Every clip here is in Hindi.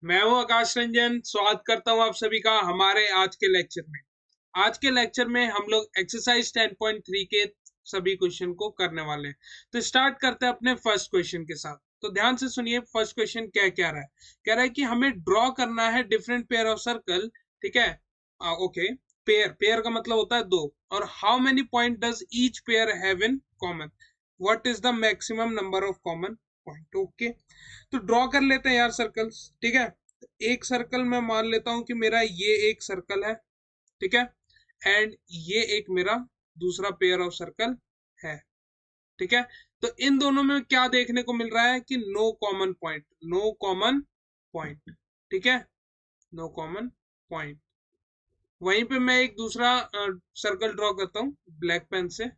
मैं हूं आकाश रंजन। स्वागत करता हूं आप सभी का हमारे आज के लेक्चर में। आज के लेक्चर में हम लोग एक्सरसाइज 10.3 के सभी क्वेश्चन को करने वाले हैं। तो स्टार्ट करते हैं अपने फर्स्ट क्वेश्चन के साथ। तो ध्यान से सुनिए फर्स्ट क्वेश्चन क्या कह रहा है। कह रहा है कि हमें ड्रॉ करना है डिफरेंट पेयर ऑफ सर्कल। ठीक है, ओके। पेयर पेयर का मतलब होता है दो। और how many point does each pair have in common, what is the maximum number of common point. Okay, तो ड्रॉ कर लेते हैं यार सर्कल्स। ठीक है, एक सर्कल मैं मान लेता हूं कि मेरा ये एक सर्कल है। ठीक है, एंड ये एक मेरा दूसरा पेयर ऑफ सर्कल है। ठीक है, तो इन दोनों में क्या देखने को मिल रहा है कि no common point, no common point. ठीक है, नो कॉमन पॉइंट। वहीं पे मैं एक दूसरा सर्कल ड्रॉ करता हूँ ब्लैक पेन से।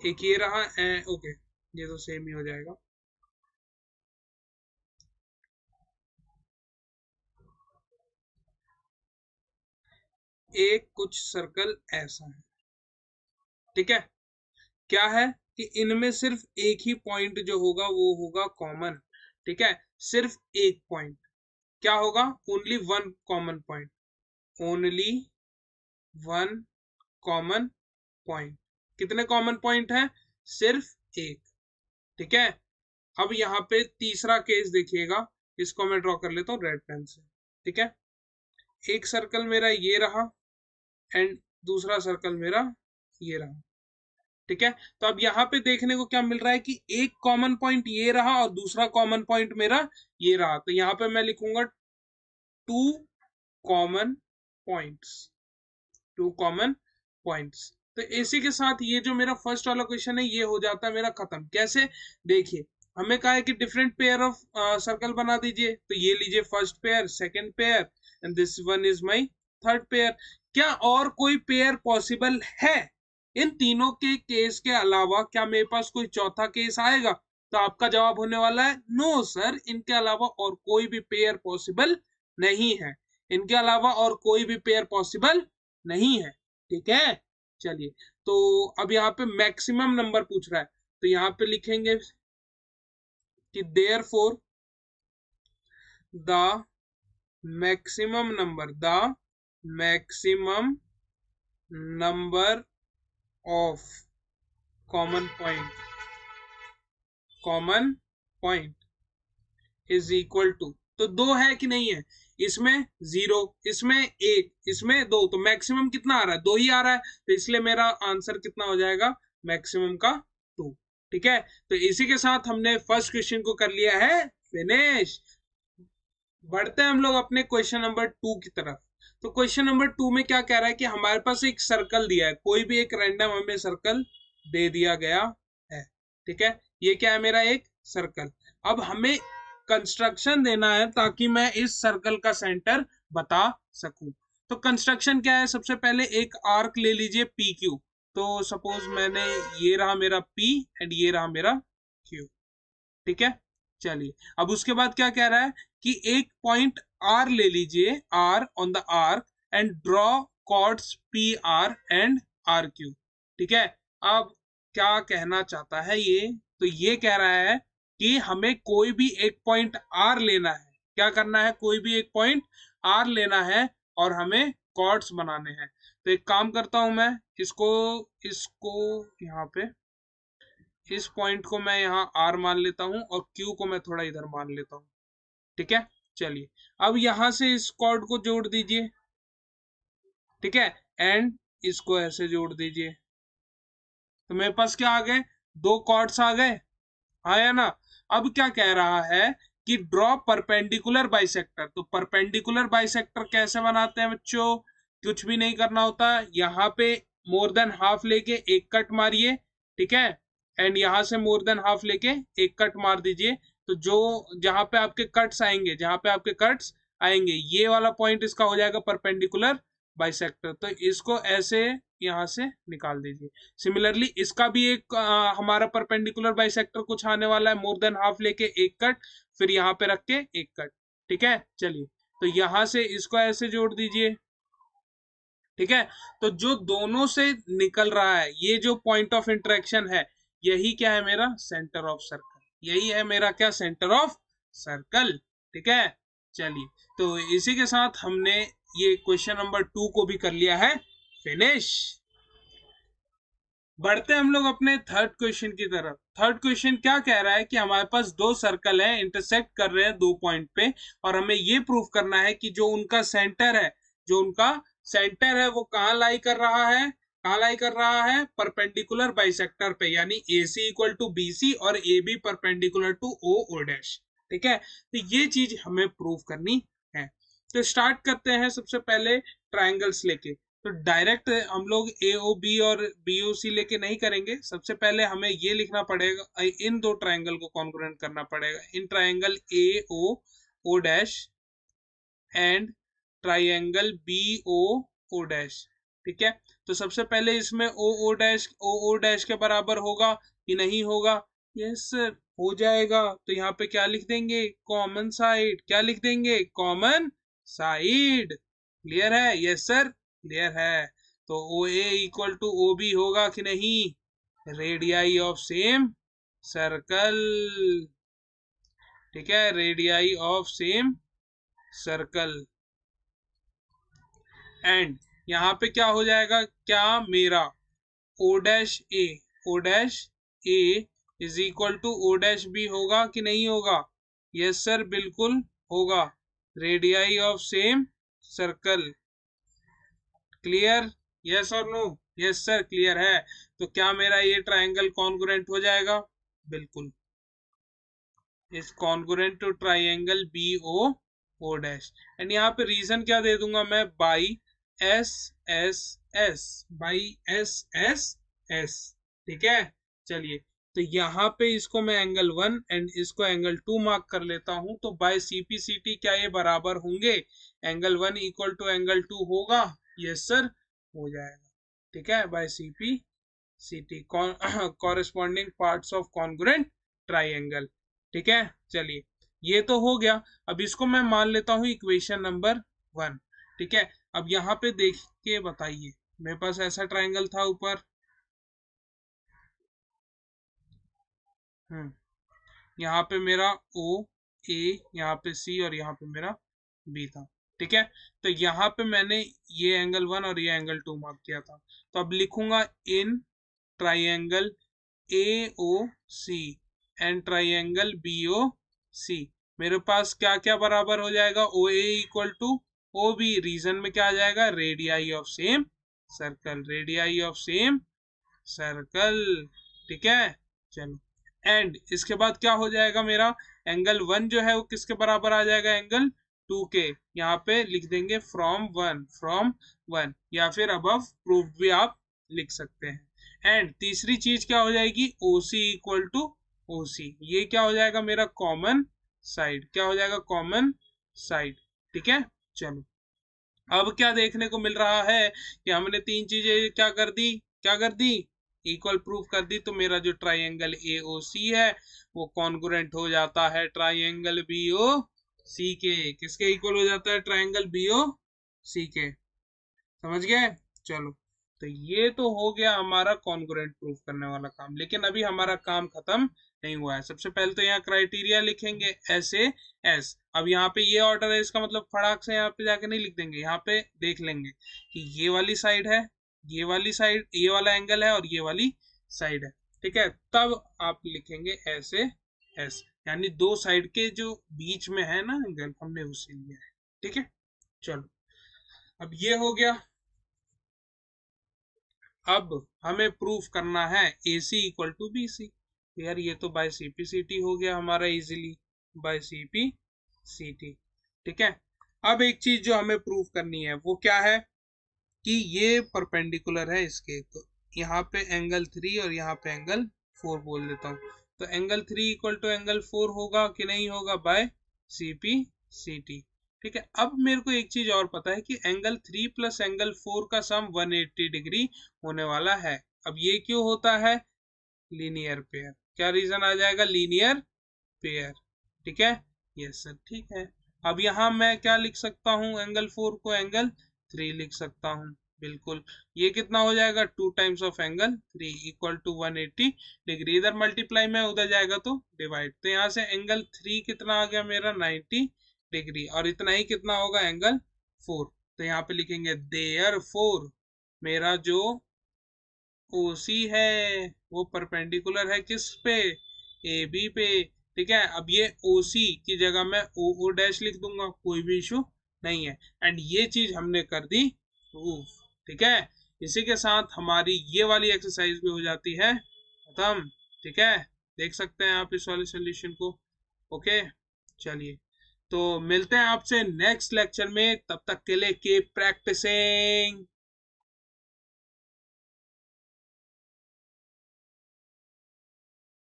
एक ये रहा ओके, ये तो सेम ही हो जाएगा। एक कुछ सर्कल ऐसा है। ठीक है, क्या है कि इनमें सिर्फ एक ही पॉइंट जो होगा वो होगा कॉमन। ठीक है, सिर्फ एक पॉइंट क्या होगा, only one common point, only one common point. कितने कॉमन पॉइंट है, सिर्फ एक। ठीक है, अब यहाँ पे तीसरा केस देखिएगा, इसको मैं ड्रॉ कर लेता हूँ रेड पेन से। ठीक है, एक सर्कल मेरा ये रहा एंड दूसरा सर्कल मेरा ये रहा। ठीक है, तो अब यहाँ पे देखने को क्या मिल रहा है कि एक कॉमन पॉइंट ये रहा और दूसरा कॉमन पॉइंट मेरा ये रहा। तो यहाँ पे मैं लिखूंगा two common points, two common points. तो इसी के साथ ये जो मेरा फर्स्ट वाला क्वेश्चन है ये हो जाता है मेरा खत्म। कैसे, देखिए हमें कहा है कि डिफरेंट पेयर ऑफ सर्कल बना दीजिए। तो ये लीजिए first pair, second pair and this one is my third pair. क्या और कोई पेयर पॉसिबल है इन तीनों के केस के अलावा? क्या मेरे पास कोई चौथा केस आएगा? तो आपका जवाब होने वाला है नो सर, इनके अलावा और कोई भी पेयर पॉसिबल नहीं है। इनके अलावा और कोई भी पेयर पॉसिबल नहीं है। ठीक है, चलिए। तो अब यहाँ पे मैक्सिमम नंबर पूछ रहा है, तो यहाँ पे लिखेंगे कि therefore the maximum number, the maximum number of common point, common point is equal to, तो दो है कि नहीं है, इसमें जीरो, इसमें एक, इसमें दो, तो मैक्सिमम कितना आ रहा है, दो ही आ रहा है। तो इसलिए मेरा आंसर कितना हो जाएगा, मैक्सिमम का टू। ठीक है, तो इसी के साथ हमने फर्स्ट क्वेश्चन को कर लिया है फिनिश। बढ़ते हैं हम लोग अपने क्वेश्चन नंबर टू की तरफ। तो क्वेश्चन नंबर टू में क्या कह रहा है कि हमारे पास एक सर्कल दिया है, कोई भी एक रैंडम हमें सर्कल दे दिया गया है। ठीक है, ये क्या है, मेरा एक सर्कल। अब हमें कंस्ट्रक्शन देना है ताकि मैं इस सर्कल का सेंटर बता सकूं। तो कंस्ट्रक्शन क्या है, सबसे पहले एक आर्क ले लीजिए पी क्यू। तो सपोज मैंने, ये रहा मेरा पी एंड ये रहा मेरा क्यू। ठीक है, चलिए। अब उसके बाद क्या कह रहा है कि एक पॉइंट आर ले लीजिए, R on the arc and draw chords P R and R Q. ठीक है, अब क्या कहना चाहता है ये, तो ये कह रहा है कि हमें कोई भी एक पॉइंट आर लेना है। क्या करना है, कोई भी एक पॉइंट आर लेना है और हमें कॉर्ड्स बनाने हैं। तो एक काम करता हूं मैं, इसको इसको यहाँ पे, इस पॉइंट को मैं यहाँ आर मान लेता हूँ और क्यू को मैं थोड़ा इधर मान लेता हूँ। ठीक है, चलिए। अब यहां से इस कॉर्ड को जोड़ दीजिए। ठीक है, एंड इसको ऐसे जोड़ दीजिए। तो मेरे पास क्या आ गए, दो कॉर्ड्स आ गए, आया ना। अब क्या कह रहा है कि ड्रॉ परपेंडिकुलर बाइसेक्टर। तो परपेंडिकुलर बाइसेक्टर कैसे बनाते हैं बच्चों, कुछ भी नहीं करना होता, यहाँ पे मोर देन हाफ लेके एक कट मारिए। ठीक है, एंड यहाँ से मोर देन हाफ लेके एक कट मार दीजिए। तो जो जहां पे आपके कट्स आएंगे, जहां पे आपके कट्स आएंगे, ये वाला पॉइंट इसका हो जाएगा परपेंडिकुलर बाइसेक्टर। तो इसको ऐसे यहाँ से निकाल दीजिए। सिमिलरली इसका भी एक हमारा परपेंडिकुलर बाइसेक्टर कुछ आने वाला है, मोर देन हाफ लेके एक कट, फिर यहाँ पे रख के एक कट। ठीक है, चलिए। तो यहां से इसको ऐसे जोड़ दीजिए। ठीक है, तो जो दोनों से निकल रहा है, ये जो पॉइंट ऑफ इंटरेक्शन है, यही क्या है, मेरा सेंटर ऑफ सर्कल। यही है मेरा क्या, सेंटर ऑफ सर्कल। ठीक है, चलिए, तो इसी के साथ हमने ये क्वेश्चन नंबर 2 को भी कर लिया है फिनिश। बढ़ते हम लोग अपने थर्ड क्वेश्चन की तरफ। थर्ड क्वेश्चन क्या कह रहा है कि हमारे पास दो सर्कल है, इंटरसेक्ट कर रहे हैं दो पॉइंट पे, और हमें ये प्रूव करना है कि जो उनका सेंटर है वो कहाँ लाई कर रहा है, कहाँ लाई कर रहा है, परपेंडिकुलर बाइसेक्टर पे, यानी AC इक्वल टू BC और AB perpendicular to O dash. ठीक है, तो ये चीज हमें प्रूव करनी है। तो स्टार्ट करते हैं सबसे पहले ट्राइंगल्स लेके। तो डायरेक्ट हम लोग AOB और BOC लेके नहीं करेंगे, सबसे पहले हमें ये लिखना पड़ेगा, इन दो ट्राइंगल को कॉन्ग्रुएंट करना पड़ेगा, in triangle AO dash and triangle BOO dash. ठीक है, तो सबसे पहले इसमें OO डैश के बराबर होगा कि नहीं होगा? यस सर, हो जाएगा। तो यहाँ पे क्या लिख देंगे? Common side. क्या लिख देंगे? Common side. क्लियर है? यस सर, क्लियर है। तो OA इक्वल टू OB होगा कि नहीं? Radii of same circle. ठीक है, radii of same circle. And यहाँ पे क्या हो जाएगा? क्या मेरा O dash A is equal to O dash B होगा कि नहीं होगा? यस सर, बिल्कुल होगा। Radii of same circle. Clear? Yes और नो? यस सर, क्लियर है। तो क्या मेरा ये ट्राइंगल कॉन्ग्रुएंट हो जाएगा? बिल्कुल, is congruent to triangle BOO dash. And यहाँ पे रीजन क्या दे दूंगा मैं? By SSS। ठीक है, चलिए, तो यहाँ पे इसको मैं एंगल 1 एंड इसको एंगल 2 मार्क कर लेता हूं। तो बाय CPCT क्या ये बराबर होंगे? एंगल 1 इक्वल टू एंगल 2 होगा? यस सर, हो जाएगा। ठीक है, by CPCT corresponding parts of congruent triangle. ठीक है, चलिए, ये तो हो गया। अब इसको मैं मान लेता हूं इक्वेशन नंबर 1। ठीक है, अब यहाँ पे देख के बताइए, मेरे पास ऐसा ट्राइंगल था ऊपर, यहाँ पे मेरा OA, यहाँ पे C और यहाँ पे मेरा B था। ठीक है, तो यहाँ पे मैंने ये एंगल 1 और ये एंगल 2 मार्क किया था। तो अब लिखूंगा in triangle AOC and triangle BOC मेरे पास क्या क्या बराबर हो जाएगा? OA equal to OB। Reason में क्या आ जाएगा? Radii of same circle. Radii of same circle. ठीक है, चलो, एंड इसके बाद क्या हो जाएगा मेरा? एंगल 1 जो है वो किसके बराबर आ जाएगा? एंगल 2 के। यहाँ पे लिख देंगे फ्रॉम वन, या फिर अबव प्रूफ भी आप लिख सकते हैं। एंड तीसरी चीज क्या हो जाएगी? OC equal to OC। ये क्या हो जाएगा मेरा? Common side. क्या हो जाएगा? Common side. ठीक है, चलो, अब क्या देखने को मिल रहा है कि हमने तीन चीजें क्या कर दी? इक्वल प्रूफ कर दी। तो मेरा जो ट्राइंगल AOC है वो कॉन्ग्रुएंट हो जाता है ट्राइंगल BOC के। किसके इक्वल हो जाता है? ट्राइंगल BOC के। समझ गए? चलो, तो ये तो हो गया हमारा कॉन्ग्रुएंट प्रूफ करने वाला काम। लेकिन अभी हमारा काम खत्म नहीं हुआ है। सबसे पहले तो यहाँ क्राइटेरिया लिखेंगे SAS। अब यहाँ पे ये ऑर्डर है, इसका मतलब फटाक से यहाँ पे जाके नहीं लिख देंगे, यहाँ पे देख लेंगे कि ये वाली साइड है, ये वाली साइड, ये वाला एंगल है और ये वाली साइड है। ठीक है, तब आप लिखेंगे SAS, यानी दो साइड के जो बीच में है ना एंगल, हमने उसे लिया है। ठीक है, चलो, अब ये हो गया। अब हमें प्रूफ करना है AC इक्वल टू BC। यार ये तो बाय CPCT हो गया हमारा, इजीली बाय CPCT। ठीक है, अब एक चीज जो हमें प्रूफ करनी है वो क्या है कि ये परपेंडिकुलर है इसके। तो यहाँ पे एंगल 3 और यहाँ पे एंगल 4 बोल देता हूँ। तो एंगल 3 इक्वल टू एंगल 4 होगा कि नहीं होगा? By CPCT। ठीक है, अब मेरे को एक चीज और पता है कि एंगल 3 प्लस एंगल 4 का सम 180 डिग्री होने वाला है। अब ये क्यों होता है? Linear pair. क्या रीजन आ जाएगा? Linear pair. ठीक है, यस सर, ठीक है। अब यहाँ मैं क्या लिख सकता हूँ? एंगल 4 को एंगल 3 लिख सकता हूँ। बिल्कुल, ये कितना हो जाएगा? 2 times of angle 3 equal to 180 degree. इधर मल्टीप्लाई में, उधर जाएगा तो डिवाइड। तो यहाँ से एंगल 3 कितना आ गया मेरा? 90 डिग्री, और इतना ही कितना होगा एंगल 4। तो यहाँ पे लिखेंगे देयरफॉर मेरा जो OC है वो परपेंडिकुलर है किस पे, AB पे। ठीक है, अब ये OC की जगह मैं OO डैश लिख दूंगा, कोई भी इशू नहीं है। एंड ये चीज हमने कर दी प्रूफ। ठीक है, इसी के साथ हमारी ये वाली एक्सरसाइज भी हो जाती है खत्म। ठीक है, देख सकते हैं आप इस वाले सोल्यूशन को। ओके, चलिए, तो मिलते हैं आपसे नेक्स्ट लेक्चर में, तब तक के लिए कीप प्रैक्टिसिंग।